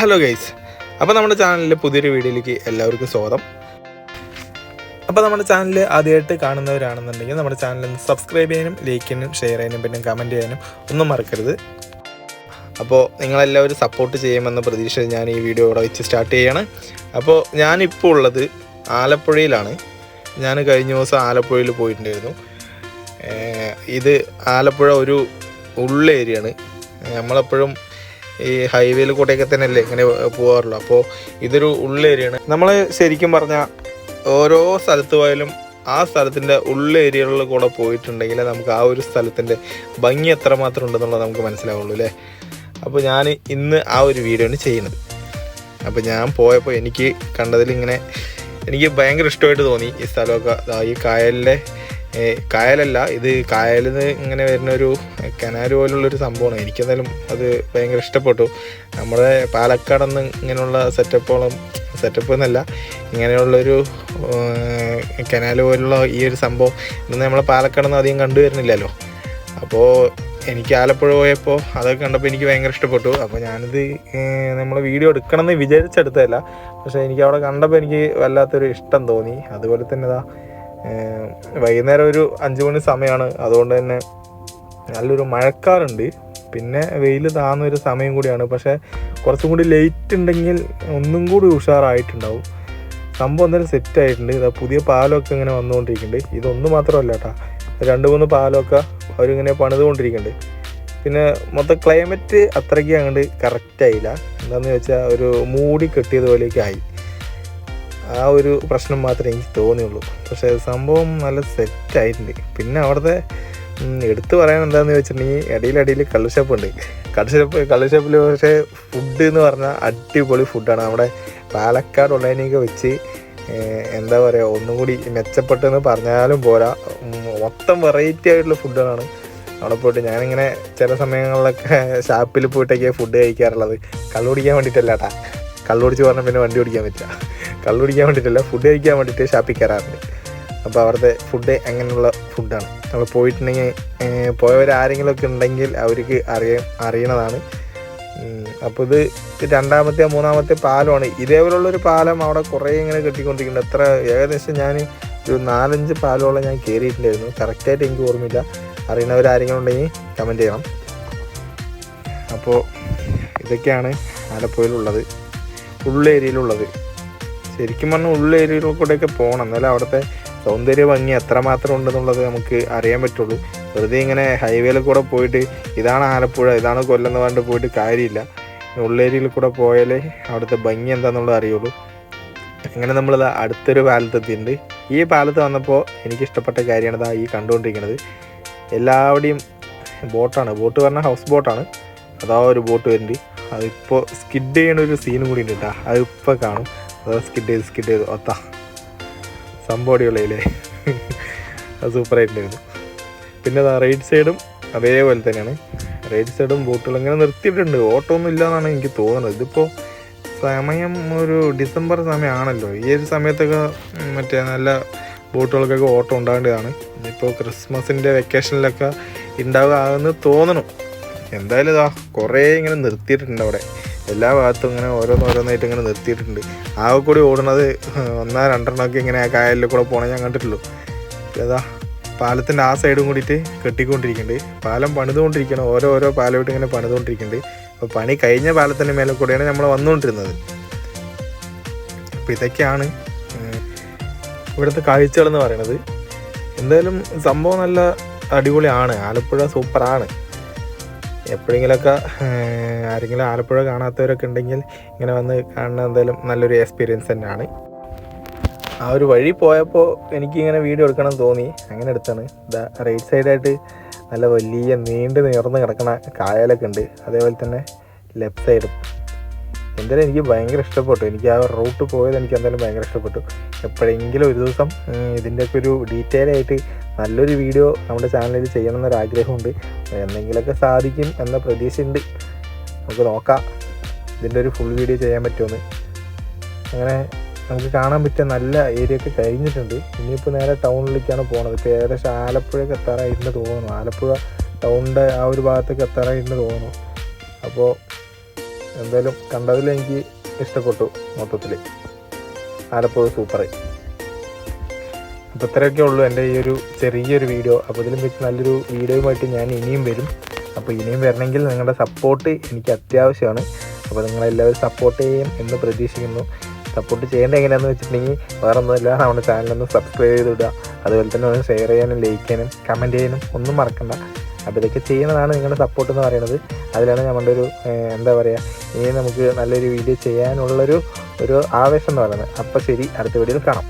Hello guys, അപ്പോൾ നമ്മുടെ ചാനലിലെ പുതിയൊരു വീഡിയോയിലേക്ക് എല്ലാവർക്കും സ്വാഗതം. അപ്പോൾ നമ്മുടെ ചാനൽ ആദ്യമായിട്ട് കാണുന്നവരാണെന്നുണ്ടെങ്കിൽ നമ്മുടെ ചാനൽ സബ്സ്ക്രൈബ് ചെയ്യാനും ലൈക്ക് ചെയ്യാനും ഷെയർ ചെയ്യാനും പിന്നെ കമൻറ്റ് ചെയ്യാനും ഒന്നും മറക്കരുത്. അപ്പോൾ നിങ്ങളെല്ലാവരും സപ്പോർട്ട് ചെയ്യുമെന്ന പ്രതീക്ഷ ഞാൻ ഈ വീഡിയോ ഇവിടെ വെച്ച് സ്റ്റാർട്ട് ചെയ്യാണ്. അപ്പോൾ ഞാനിപ്പോൾ ഉള്ളത് ആലപ്പുഴയിലാണ്. ഞാൻ കഴിഞ്ഞ ദിവസം ആലപ്പുഴയിൽ പോയിട്ടുണ്ടായിരുന്നു. ഇത് ആലപ്പുഴ ഒരു ഉള്ള ഏരിയയാണ്. നമ്മളെപ്പോഴും ഈ ഹൈവേയിൽ കൂടെയൊക്കെ തന്നെയല്ലേ ഇങ്ങനെ പോകാറുള്ളൂ. അപ്പോൾ ഇതൊരു ഉള്ള ഏരിയയാണ്. നമ്മൾ ശരിക്കും പറഞ്ഞാൽ ഓരോ സ്ഥലത്ത് പോയാലും ആ സ്ഥലത്തിൻ്റെ ഉള്ള ഏരിയകളിൽ കൂടെ പോയിട്ടുണ്ടെങ്കിൽ നമുക്ക് ആ ഒരു സ്ഥലത്തിൻ്റെ ഭംഗി എത്രമാത്രം ഉണ്ടെന്നുള്ളത് നമുക്ക് മനസ്സിലാവുള്ളൂ അല്ലേ. അപ്പോൾ ഞാൻ ഇന്ന് ആ ഒരു വീഡിയോ ആണ് ചെയ്യുന്നത്. അപ്പോൾ ഞാൻ പോയപ്പോൾ എനിക്ക് കണ്ടതിൽ ഇങ്ങനെ എനിക്ക് ഭയങ്കര ഇഷ്ടമായിട്ട് തോന്നി ഈ സ്ഥലമൊക്കെ. ഈ കായലല്ല, ഇത് കായലിൽ നിന്ന് ഇങ്ങനെ വരുന്നൊരു കനാൽ പോലുള്ളൊരു സംഭവമാണ്. എനിക്കെന്തായാലും അത് ഭയങ്കര ഇഷ്ടപ്പെട്ടു. നമ്മുടെ പാലക്കാടൊന്നും ഇങ്ങനെയുള്ള സെറ്റപ്പ് എന്നല്ല, ഇങ്ങനെയുള്ളൊരു കനാൽ പോലുള്ള ഈ ഒരു സംഭവം ഇന്ന് നമ്മളെ പാലക്കാടൊന്നും അധികം കണ്ടുവരുന്നില്ലല്ലോ. അപ്പോൾ എനിക്ക് ആലപ്പുഴ പോയപ്പോൾ അതൊക്കെ കണ്ടപ്പോൾ എനിക്ക് ഭയങ്കര ഇഷ്ടപ്പെട്ടു. അപ്പോൾ ഞാനിത് നമ്മൾ വീഡിയോ എടുക്കണമെന്ന് വിചാരിച്ചെടുത്തതല്ല, പക്ഷേ എനിക്ക് അവിടെ കണ്ടപ്പോൾ എനിക്ക് വല്ലാത്തൊരു ഇഷ്ടം തോന്നി. അതുപോലെ തന്നെ വൈകുന്നേരം ഒരു 5 മണി സമയമാണ്. അതുകൊണ്ട് തന്നെ നല്ലൊരു മഴക്കാറുണ്ട്, പിന്നെ വെയിൽ താന്നൊരു സമയം കൂടിയാണ്. പക്ഷേ കുറച്ചും കൂടി ലേറ്റ് ഉണ്ടെങ്കിൽ ഒന്നും കൂടി ഉഷാറായിട്ടുണ്ടാവും. സംഭവം എന്തായാലും സെറ്റായിട്ടുണ്ട്. ഇതാ പുതിയ പാലമൊക്കെ ഇങ്ങനെ വന്നുകൊണ്ടിരിക്കുന്നുണ്ട്. ഇതൊന്നും മാത്രമല്ല കേട്ടോ, 2-3 പാലമൊക്കെ അവരിങ്ങനെ പണിതുകൊണ്ടിരിക്കുന്നുണ്ട്. പിന്നെ മൊത്തം ക്ലൈമറ്റ് അത്രയ്ക്ക് അങ്ങോട്ട് കറക്റ്റായില്ല. എന്താണെന്ന് വെച്ചാൽ ഒരു മൂടി കെട്ടിയതുപോലെയൊക്കെ ആയി. ആ ഒരു പ്രശ്നം മാത്രമേ എനിക്ക് തോന്നിയുള്ളൂ. പക്ഷേ സംഭവം നല്ല സെറ്റായിട്ടുണ്ട്. പിന്നെ അവിടുത്തെ എടുത്തു പറയാൻ എന്താണെന്ന് വെച്ചിട്ടുണ്ടെങ്കിൽ ഇടയിൽ കള്ളുഷാപ്പുണ്ട്. കള്ളുഷാപ്പിൽ പക്ഷേ ഫുഡ് എന്ന് പറഞ്ഞാൽ അടിപൊളി ഫുഡാണ്. നമ്മുടെ പാലക്കാട് ഉള്ളതിനെയൊക്കെ വെച്ച് എന്താ പറയുക, ഒന്നും കൂടി മെച്ചപ്പെട്ടെന്ന് പറഞ്ഞാലും പോരാ. മൊത്തം വെറൈറ്റി ആയിട്ടുള്ള ഫുഡുകളാണ് അവിടെ പോയിട്ട്. ഞാനിങ്ങനെ ചില സമയങ്ങളിലൊക്കെ ഷാപ്പിൽ പോയിട്ടൊക്കെയാണ് ഫുഡ് കഴിക്കാറുള്ളത്. കള്ളു കുടിക്കാൻ വേണ്ടിയിട്ടല്ല കേട്ടാ. കള്ളു കുടിച്ച് പറഞ്ഞാൽ പിന്നെ വണ്ടി ഓടിക്കാൻ പറ്റില്ല. കള്ളു കുടിക്കാൻ വേണ്ടിയിട്ടല്ല, ഫുഡ് കഴിക്കാൻ വേണ്ടിയിട്ട് ഷാപ്പിൽ കയറാറുണ്ട്. അപ്പോൾ അവിടുത്തെ ഫുഡ് അങ്ങനെയുള്ള ഫുഡാണ്. നമ്മൾ പോയിട്ടുണ്ടെങ്കിൽ പോയവരാരെങ്കിലുമൊക്കെ ഉണ്ടെങ്കിൽ അവർക്ക് അറിയണതാണ്. അപ്പോൾ ഇത് 2-ാമത്തെ 3-ാമത്തെ പാലമാണ്. ഇതേപോലുള്ളൊരു പാലം അവിടെ കുറേ ഇങ്ങനെ കെട്ടിക്കൊണ്ടിരിക്കുന്നുണ്ട്. എത്ര ഏകദേശം ഞാൻ ഒരു 4-5 പാലോളം ഞാൻ കയറിയിട്ടുണ്ടായിരുന്നു. കറക്റ്റായിട്ട് എനിക്ക് ഓർമ്മയില്ല. അറിയണവരാരെങ്കിലും ഉണ്ടെങ്കിൽ കമൻറ്റ് ചെയ്യണം. അപ്പോൾ ഇതൊക്കെയാണ് ആലപ്പുഴയിലുള്ളത്, ഉള്ള ഏരിയയിലുള്ളത്. ശരിക്കും പറഞ്ഞാൽ ഉള്ള ഏരിയയിൽ കൂടെയൊക്കെ പോകണം, എന്നാലും അവിടുത്തെ സൗന്ദര്യ ഭംഗി എത്രമാത്രം ഉണ്ടെന്നുള്ളത് നമുക്ക് അറിയാൻ പറ്റുള്ളൂ. വെറുതെ ഇങ്ങനെ ഹൈവേയിൽ കൂടെ പോയിട്ട് ഇതാണ് ആലപ്പുഴ, ഇതാണ് കൊല്ലം എന്ന് പറഞ്ഞിട്ട് പോയിട്ട് കാര്യമില്ല. ഉള്ള ഏരിയയിൽ കൂടെ പോയാലേ അവിടുത്തെ ഭംഗി എന്താണെന്നുള്ളത് അറിയുള്ളൂ. അങ്ങനെ നമ്മളിത് അടുത്തൊരു പാലത്തെത്തിയിട്ടുണ്ട്. ഈ പാലത്ത് വന്നപ്പോൾ എനിക്കിഷ്ടപ്പെട്ട കാര്യമാണ് ഈ കണ്ടുകൊണ്ടിരിക്കുന്നത്. എല്ലാവിടെയും ബോട്ടാണ്. ബോട്ട് പറഞ്ഞാൽ ഹൗസ് ബോട്ടാണ്. അതാ ഒരു ബോട്ട് വരുന്നുണ്ട്. അതിപ്പോൾ സ്കിഡ് ചെയ്യണ ഒരു സീനും കൂടി ഉണ്ട് കേട്ടോ. അതിപ്പോൾ കാണും. അതാ സ്കിഡ് ചെയ്ത് ഒത്താ സംഭവം അടിപൊളിയല്ലേ. അത് സൂപ്പറായിട്ടുണ്ടായിരുന്നു. പിന്നെ അതാ റൈറ്റ് സൈഡും അതേപോലെ തന്നെയാണ്. റൈറ്റ് സൈഡും ബോട്ടുകൾ ഇങ്ങനെ നിർത്തിയിട്ടുണ്ട്. ഓട്ടമൊന്നും ഇല്ലയെന്നാണ് എനിക്ക് തോന്നുന്നത്. ഇതിപ്പോൾ സമയം ഒരു ഡിസംബർ സമയമാണല്ലോ. ഈ ഒരു സമയത്തൊക്കെ മറ്റേ നല്ല ബോട്ടുകൾക്കൊക്കെ ഓട്ടം ഉണ്ടാകേണ്ടതാണ്. ഇപ്പോൾ ക്രിസ്മസിൻ്റെ വെക്കേഷനിലൊക്കെ ഉണ്ടാകുമെന്ന് തോന്നണം. എന്തായാലും ഇതാ കുറേ ഇങ്ങനെ നിർത്തിയിട്ടുണ്ട് അവിടെ. എല്ലാ ഭാഗത്തും ഇങ്ങനെ ഓരോന്നായിട്ട് ഇങ്ങനെ നിർത്തിയിട്ടുണ്ട്. ആകെ കൂടി ഓടുന്നത് 1-2 ഇങ്ങനെ ആ കായലിൽ കൂടെ പോകണേ ഞാൻ കണ്ടിട്ടുള്ളൂ. ഏതാ പാലത്തിൻ്റെ ആ സൈഡും കൂടിയിട്ട് കെട്ടിക്കൊണ്ടിരിക്കുന്നുണ്ട്. പാലം പണിതുകൊണ്ടിരിക്കണം. ഓരോ പാലമായിട്ട് ഇങ്ങനെ പണിതുകൊണ്ടിരിക്കുന്നുണ്ട്. അപ്പോൾ പണി കഴിഞ്ഞ പാലത്തിൻ്റെ മേലെ കൂടെയാണ് നമ്മൾ വന്നുകൊണ്ടിരുന്നത്. അപ്പോൾ ഇതൊക്കെയാണ് ഇവിടുത്തെ കാഴ്ചകളെന്ന് പറയുന്നത്. എന്തായാലും സംഭവം നല്ല അടിപൊളിയാണ്. ആലപ്പുഴ സൂപ്പറാണ്. എപ്പോഴെങ്കിലുമൊക്കെ ആരെങ്കിലും ആലപ്പുഴ കാണാത്തവരൊക്കെ ഉണ്ടെങ്കിൽ ഇങ്ങനെ വന്ന് കാണുന്ന എന്തായാലും നല്ലൊരു എക്സ്പീരിയൻസ് തന്നെയാണ്. ആ ഒരു വഴി പോയപ്പോൾ എനിക്കിങ്ങനെ വീഡിയോ എടുക്കണം തോന്നി, അങ്ങനെ എടുത്താണ്. റൈറ്റ് സൈഡായിട്ട് നല്ല വലിയ നീർന്ന് കിടക്കണ കായലൊക്കെ ഉണ്ട്. അതേപോലെ തന്നെ ലെഫ്റ്റ് സൈഡും എന്തായാലും എനിക്ക് ഭയങ്കര ഇഷ്ടപ്പെട്ടു. എനിക്ക് ആ റൂട്ട് പോയത് എനിക്ക് എന്തായാലും ഭയങ്കര ഇഷ്ടപ്പെട്ടു. എപ്പോഴെങ്കിലും ഒരു ദിവസം ഇതിൻ്റെയൊക്കെ ഒരു ഡീറ്റെയിൽ ആയിട്ട് നല്ലൊരു വീഡിയോ നമ്മുടെ ചാനലിൽ ചെയ്യണമെന്നൊരാഗ്രഹമുണ്ട്. എന്തെങ്കിലുമൊക്കെ സാധിക്കും എന്ന പ്രതീക്ഷയുണ്ട്. നമുക്ക് നോക്കാം ഇതിൻ്റെ ഒരു ഫുൾ വീഡിയോ ചെയ്യാൻ പറ്റുമെന്ന്. അങ്ങനെ നമുക്ക് കാണാൻ പറ്റിയ നല്ല ഏരിയ ഒക്കെ കഴിഞ്ഞിട്ടുണ്ട്. ഇനിയിപ്പോൾ നേരെ ടൗണിലേക്കാണ് പോകുന്നത്. ഇപ്പോൾ ഏകദേശം ആലപ്പുഴയൊക്കെ എത്താറായിട്ടുണ്ട് തോന്നുന്നു. ആലപ്പുഴ ടൗണിൻ്റെ ആ ഒരു ഭാഗത്തേക്ക് എത്താറായിട്ടുണ്ട് തോന്നുന്നു. അപ്പോൾ എന്തായാലും കണ്ടതിൽ എനിക്ക് ഇഷ്ടപ്പെട്ടു മൊത്തത്തിൽ. ആലപ്പുഴ സൂപ്പർ. അപ്പോൾ ഇത്രയൊക്കെ ഉള്ളൂ എൻ്റെ ഈ ഒരു ചെറിയൊരു വീഡിയോ. അപ്പോൾ ഇതിലും വെച്ച് നല്ലൊരു വീഡിയോയുമായിട്ട് ഞാൻ ഇനിയും വരും. അപ്പോൾ ഇനിയും വരണമെങ്കിൽ നിങ്ങളുടെ സപ്പോർട്ട് എനിക്ക് അത്യാവശ്യമാണ്. അപ്പോൾ നിങ്ങളെല്ലാവരും സപ്പോർട്ട് ചെയ്യും എന്ന് പ്രതീക്ഷിക്കുന്നു. സപ്പോർട്ട് ചെയ്യേണ്ടത് എങ്ങനെയാണെന്ന് വെച്ചിട്ടുണ്ടെങ്കിൽ വേറെ ഒന്നുമില്ല, നമ്മുടെ ചാനലൊന്ന് സബ്സ്ക്രൈബ് ചെയ്തിടുക. അതുപോലെ തന്നെ ഒന്ന് ഷെയർ ചെയ്യാനും ലൈക്ക് ചെയ്യാനും കമൻറ്റ് ചെയ്യാനും ഒന്നും മറക്കണ്ട. അപ്പോൾ ഇതൊക്കെ ചെയ്യുന്നതാണ് നിങ്ങളുടെ സപ്പോർട്ട് എന്ന് പറയുന്നത്. അതിലാണ് നമ്മുടെ ഒരു എന്താ പറയുക, ഇനി നമുക്ക് നല്ലൊരു വീഡിയോ ചെയ്യാനുള്ളൊരു ആവേശം എന്ന് പറയുന്നത്. അപ്പോൾ ശരി, അടുത്ത വീഡിയോയിൽ കാണാം.